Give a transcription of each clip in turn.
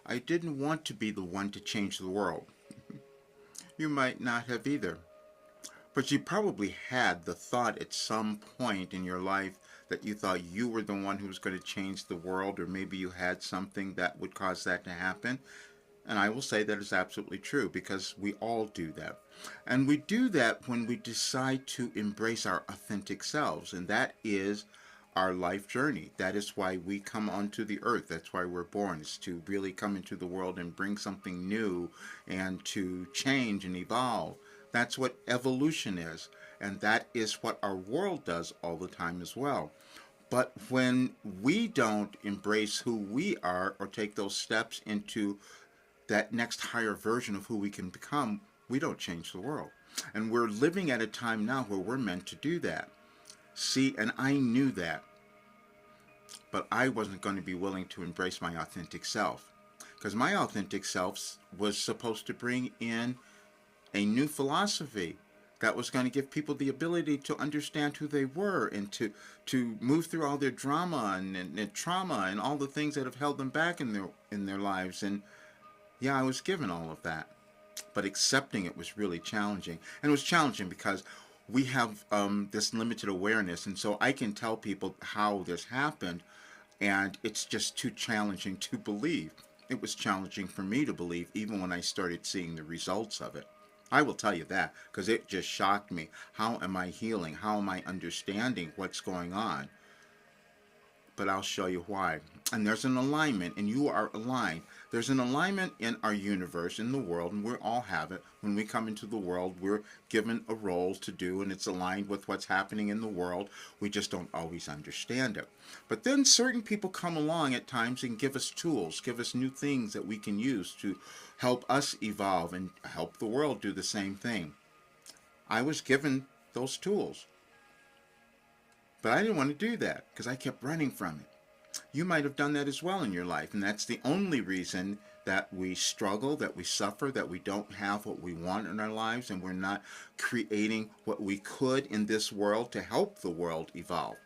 I didn't want to be the one to change the world. You might not have either. But you probably had the thought at some point in your life that you thought you were the one who was going to change the world, or maybe you had something that would cause that to happen. And I will say that is absolutely true because we all do that. And we do that when we decide to embrace our authentic selves, and that is our life journey. That is why we come onto the earth. That's why we're born, is to really come into the world and bring something new and to change and evolve. That's what evolution is. And that is what our world does all the time as well. But when we don't embrace who we are or take those steps into that next higher version of who we can become, we don't change the world. And we're living at a time now where we're meant to do that. See, and I knew that, but I wasn't going to be willing to embrace my authentic self. Because my authentic self was supposed to bring in a new philosophy that was going to give people the ability to understand who they were and to move through all their drama and trauma and all the things that have held them back in their lives. And yeah, I was given all of that, but accepting it was really challenging. And it was challenging because we have this limited awareness, and so I can tell people how this happened, and it's just too challenging to believe. It was challenging for me to believe even when I started seeing the results of it. I will tell you that because it just shocked me. How am I healing? How am I understanding what's going on? But I'll show you why. And there's an alignment, and you are aligned. There's an alignment in our universe, in the world, and we all have it. When we come into the world, we're given a role to do, and it's aligned with what's happening in the world. We just don't always understand it. But then certain people come along at times and give us tools, give us new things that we can use to help us evolve and help the world do the same thing. I was given those tools. But I didn't want to do that because I kept running from it. You might have done that as well in your life, and that's the only reason that we struggle, that we suffer, that we don't have what we want in our lives, and we're not creating what we could in this world to help the world evolve.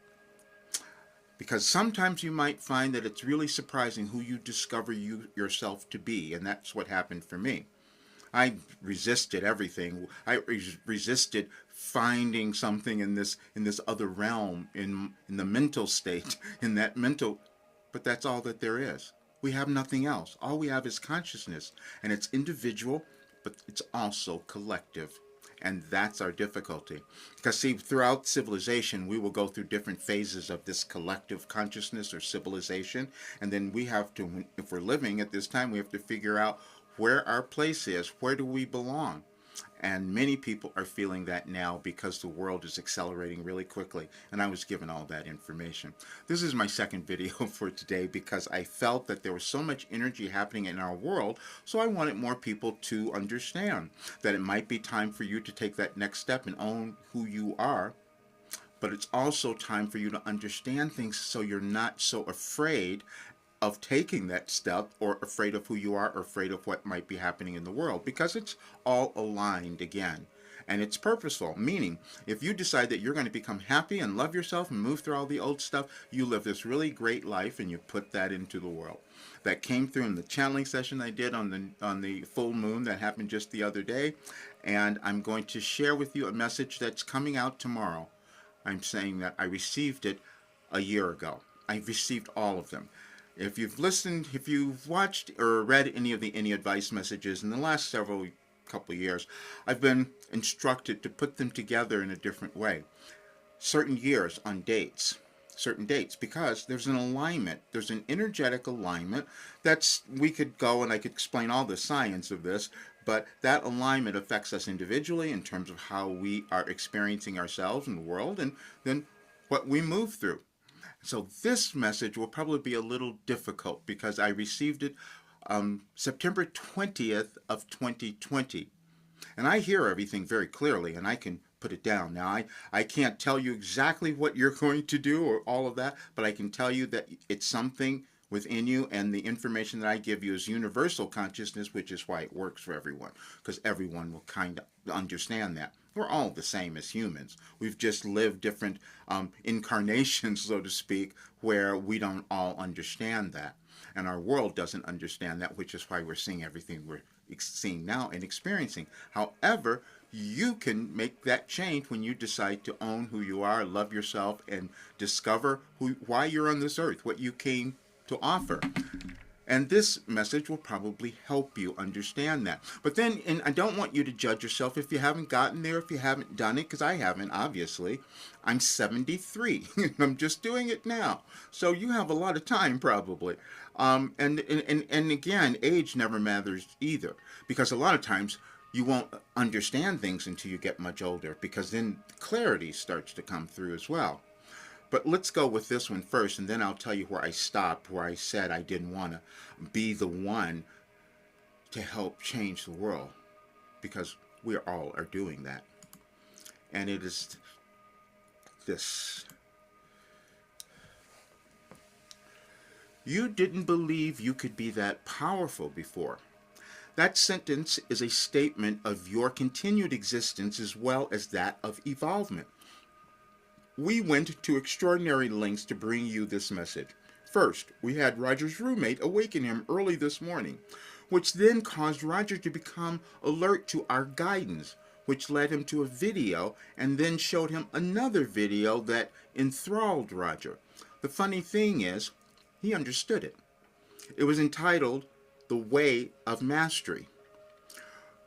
Because sometimes you might find that it's really surprising who you discover yourself to be, and that's what happened for me. I resisted everything. I resisted finding something in this other realm, in the mental state, in that mental. But that's all that there is. We have nothing else. All we have is consciousness, and it's individual, but it's also collective. And that's our difficulty. Because, see, throughout civilization, we will go through different phases of this collective consciousness or civilization. And then we have to, if we're living at this time, we have to figure out where our place is, where do we belong? And many people are feeling that now because the world is accelerating really quickly. And I was given all that information. This is my second video for today because I felt that there was so much energy happening in our world. So I wanted more people to understand that it might be time for you to take that next step and own who you are. But it's also time for you to understand things so you're not so afraid of taking that step, or afraid of who you are, or afraid of what might be happening in the world, because it's all aligned again. And it's purposeful, meaning if you decide that you're going to become happy and love yourself and move through all the old stuff, you live this really great life and you put that into the world. That came through in the channeling session I did on the full moon that happened just the other day. And I'm going to share with you a message that's coming out tomorrow. I'm saying that I received it a year ago. I've received all of them. If you've listened, if you've watched or read any advice messages in the last couple of years, I've been instructed to put them together in a different way. Certain years on dates, certain dates, because there's an alignment, there's an energetic alignment. We could go and I could explain all the science of this, but that alignment affects us individually in terms of how we are experiencing ourselves in the world and then what we move through. So this message will probably be a little difficult because I received it September 20th of 2020. And I hear everything very clearly and I can put it down. Now, I can't tell you exactly what you're going to do or all of that, but I can tell you that it's something within you, and the information that I give you is universal consciousness, which is why it works for everyone, because everyone will kind of understand that. We're all the same as humans. We've just lived different incarnations, so to speak, where we don't all understand that. And our world doesn't understand that, which is why we're seeing everything we're seeing now and experiencing. However, you can make that change when you decide to own who you are, love yourself, and discover why you're on this earth, what you came to offer. And this message will probably help you understand that. But then, and I don't want you to judge yourself if you haven't gotten there, if you haven't done it, because I haven't, obviously. I'm 73. I'm just doing it now. So you have a lot of time, probably. And again, age never matters either, because a lot of times you won't understand things until you get much older, because then clarity starts to come through as well. But let's go with this one first, and then I'll tell you where I stopped, where I said I didn't want to be the one to help change the world, because we all are doing that. And it is this. You didn't believe you could be that powerful before. That sentence is a statement of your continued existence as well as that of evolvement. We went to extraordinary lengths to bring you this message. First, we had Roger's roommate awaken him early this morning, which then caused Roger to become alert to our guidance, which led him to a video and then showed him another video that enthralled Roger. The funny thing is, he understood it. It was entitled The Way of Mastery.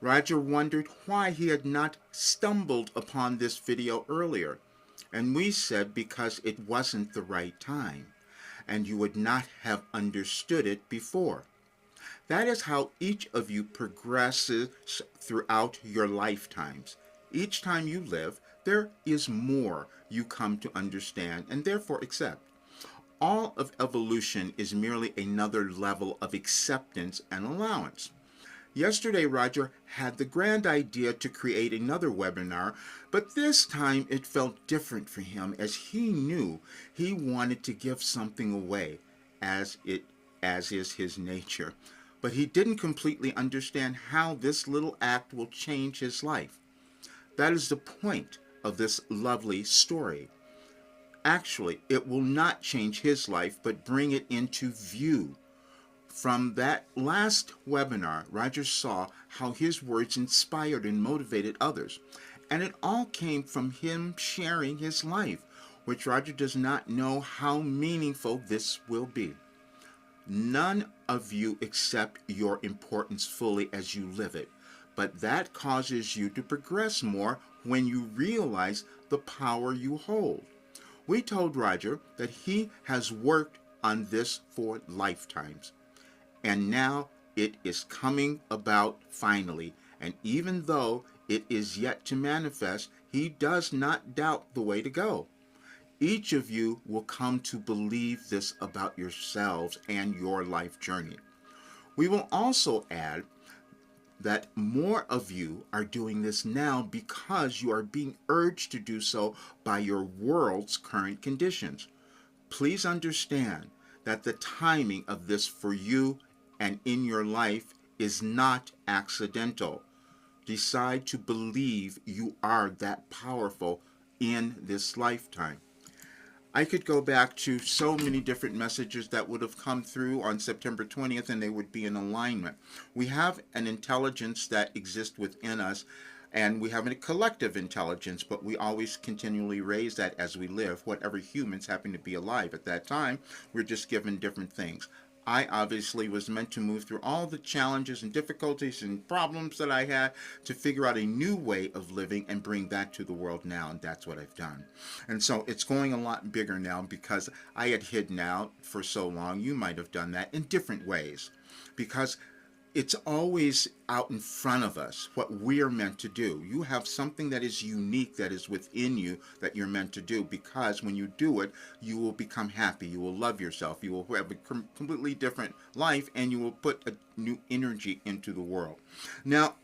Roger wondered why he had not stumbled upon this video earlier. And we said because it wasn't the right time, and you would not have understood it before. That is how each of you progresses throughout your lifetimes. Each time you live, there is more you come to understand and therefore accept. All of evolution is merely another level of acceptance and allowance. Yesterday, Roger had the grand idea to create another webinar, but this time it felt different for him, as he knew he wanted to give something away, as is his nature. But he didn't completely understand how this little act will change his life. That is the point of this lovely story. Actually, it will not change his life, but bring it into view. From that last webinar, Roger saw how his words inspired and motivated others. And it all came from him sharing his life, which Roger does not know how meaningful this will be. None of you accept your importance fully as you live it, but that causes you to progress more when you realize the power you hold. We told Roger that he has worked on this for lifetimes. And now it is coming about finally, and even though it is yet to manifest, he does not doubt the way to go. Each of you will come to believe this about yourselves and your life journey. We will also add that more of you are doing this now because you are being urged to do so by your world's current conditions. Please understand that the timing of this for you and in your life is not accidental. Decide to believe you are that powerful in this lifetime. I could go back to so many different messages that would have come through on September 20th, and they would be in alignment. We have an intelligence that exists within us, and we have a collective intelligence, but we always continually raise that as we live, whatever humans happen to be alive at that time. We're just given different things. I obviously was meant to move through all the challenges and difficulties and problems that I had to figure out a new way of living and bring that to the world now, and that's what I've done. And so it's going a lot bigger now because I had hidden out for so long. You might have done that in different ways because it's always out in front of us what we're meant to do. You have something that is unique that is within you that you're meant to do, because when you do it, you will become happy. You will love yourself. You will have a completely different life, and you will put a new energy into the world. Now,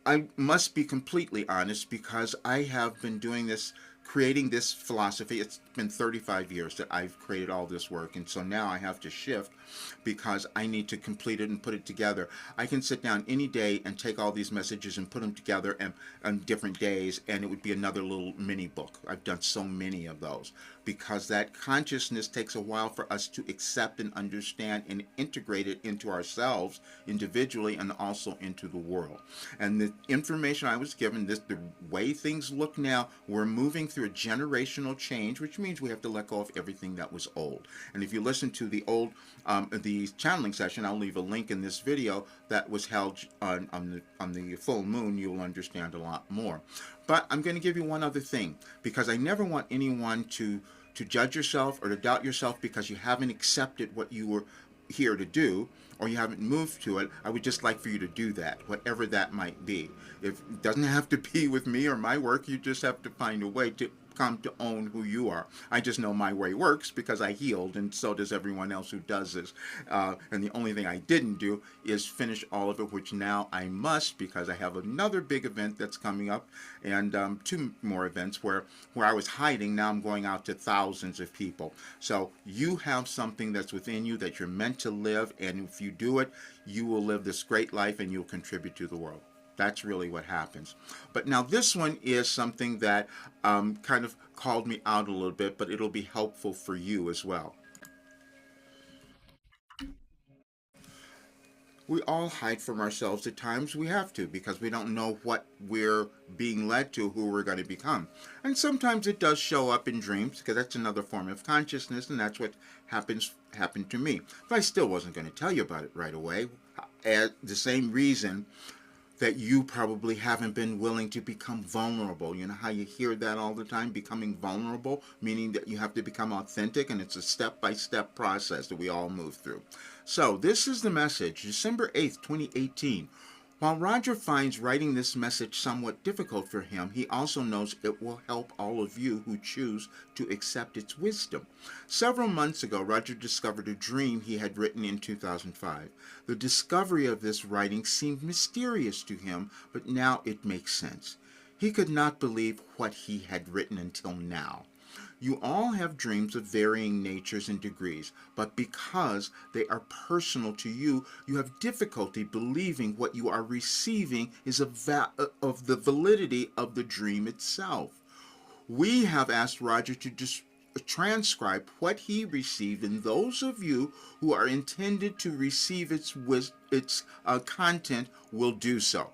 I must be completely honest because I have been doing this creating this philosophy, it's been 35 years that I've created all this work, and so now I have to shift because I need to complete it and put it together. I can sit down any day and take all these messages and put them together and on different days, and it would be another little mini book. I've done so many of those because that consciousness takes a while for us to accept and understand and integrate it into ourselves individually and also into the world. And the information I was given, the way things look now, we're moving through a generational change, which means we have to let go of everything that was old. And if you listen to the channeling session, I'll leave a link in this video that was held on the full moon, you'll understand a lot more. But I'm going to give you one other thing, because I never want anyone to judge yourself or to doubt yourself because you haven't accepted what you were here to do, or you haven't moved to it. I would just like for you to do that, whatever that might be. It doesn't have to be with me or my work. You just have to find a way to come to own who you are. I just know my way works because I healed, and so does everyone else who does this. And the only thing I didn't do is finish all of it, which now I must, because I have another big event that's coming up, and 2 more events where I was hiding. Now I'm going out to thousands of people. So you have something that's within you that you're meant to live, and if you do it, you will live this great life and you'll contribute to the world. That's really what happens. But now this one is something that kind of called me out a little bit, but it'll be helpful for you as well. We all hide from ourselves at times. We have to, because we don't know what we're being led to, who we're going to become. And sometimes it does show up in dreams, because that's another form of consciousness, and that's what happened to me. But I still wasn't going to tell you about it right away. At the same reason that you probably haven't been willing to become vulnerable. You know how you hear that all the time, becoming vulnerable, meaning that you have to become authentic, and it's a step-by-step process that we all move through. So this is the message, December 8th, 2018. While Roger finds writing this message somewhat difficult for him, he also knows it will help all of you who choose to accept its wisdom. Several months ago, Roger discovered a dream he had written in 2005. The discovery of this writing seemed mysterious to him, but now it makes sense. He could not believe what he had written until now. You all have dreams of varying natures and degrees, but because they are personal to you, you have difficulty believing what you are receiving is of the validity of the dream itself. We have asked Roger to transcribe what he received, and those of you who are intended to receive its content will do so.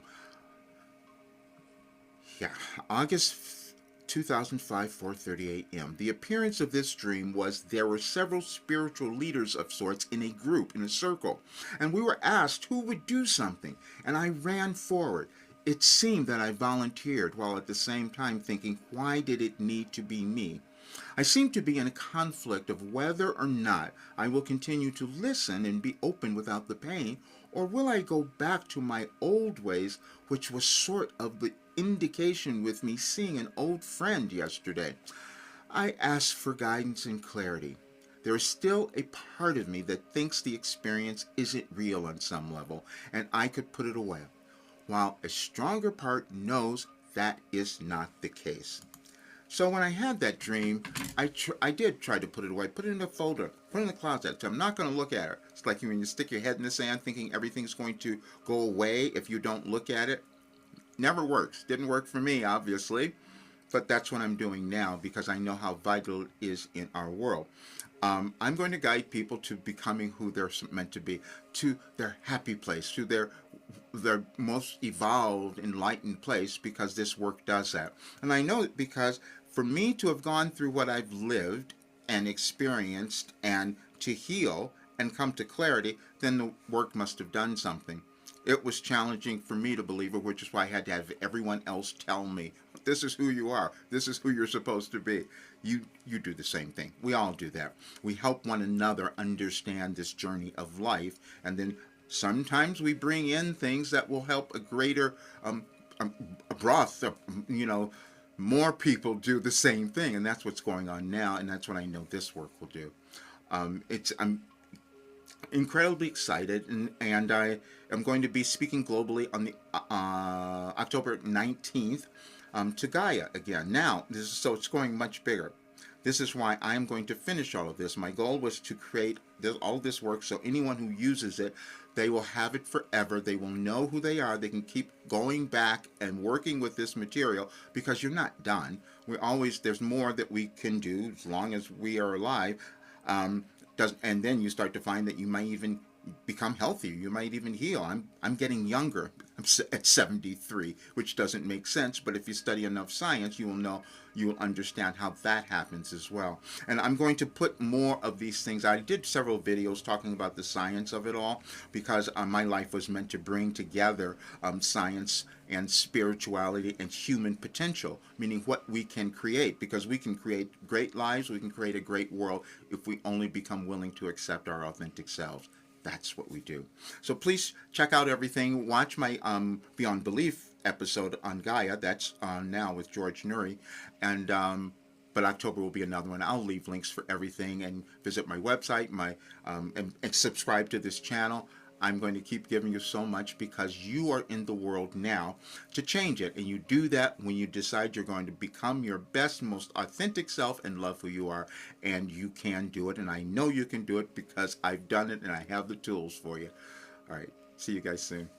Yeah, August 2005, 4:30 a.m. The appearance of this dream was there were several spiritual leaders of sorts in a group, in a circle, and we were asked who would do something, and I ran forward. It seemed that I volunteered, while at the same time thinking, why did it need to be me? I seem to be in a conflict of whether or not I will continue to listen and be open without the pain, or will I go back to my old ways, which was sort of the indication with me seeing an old friend yesterday. I asked for guidance and clarity. There is still a part of me that thinks the experience isn't real on some level, and I could put it away, while a stronger part knows that is not the case. So when I had that dream, I did try to put it away, put it in a folder, put it in the closet. So I'm not going to look at it. It's like when you stick your head in the sand thinking everything's going to go away if you don't look at it. Never works. Didn't work for me, obviously. But that's what I'm doing now because I know how vital it is in our world. I'm going to guide people to becoming who they're meant to be, to their happy place, to their most evolved, enlightened place, because this work does that. And I know it because for me to have gone through what I've lived and experienced and to heal and come to clarity, then the work must have done something. It was challenging for me to believe it, which is why I had to have everyone else tell me, this is who you are. This is who you're supposed to be. You do the same thing. We all do that. We help one another understand this journey of life, and then sometimes we bring in things that will help a greater more people do the same thing, and that's what's going on now, and that's what I know this work will do. I'm incredibly excited, and I am going to be speaking globally on the October 19th. to Gaia again. Now, so it's going much bigger. This is why I'm going to finish all of this. My goal was to create all this work so anyone who uses it, they will have it forever. They will know who they are. They can keep going back and working with this material because you're not done. There's more that we can do as long as we are alive. And then you start to find that you might even become healthier. You might even heal. I'm getting younger. I'm at 73, which doesn't make sense, but if you study enough science, you will understand how that happens as well. And I'm going to put more of these things. I did several videos talking about the science of it all because my life was meant to bring together science and spirituality and human potential, meaning what we can create, because we can create great lives, we can create a great world if we only become willing to accept our authentic selves. That's what we do. So please check out everything. Watch my Beyond Belief episode on Gaia. That's on now with George Nuri. And but October will be another one. I'll leave links for everything, and visit my website, and subscribe to this channel. I'm going to keep giving you so much because you are in the world now to change it. And you do that when you decide you're going to become your best, most authentic self and love who you are. And you can do it. And I know you can do it because I've done it and I have the tools for you. All right. See you guys soon.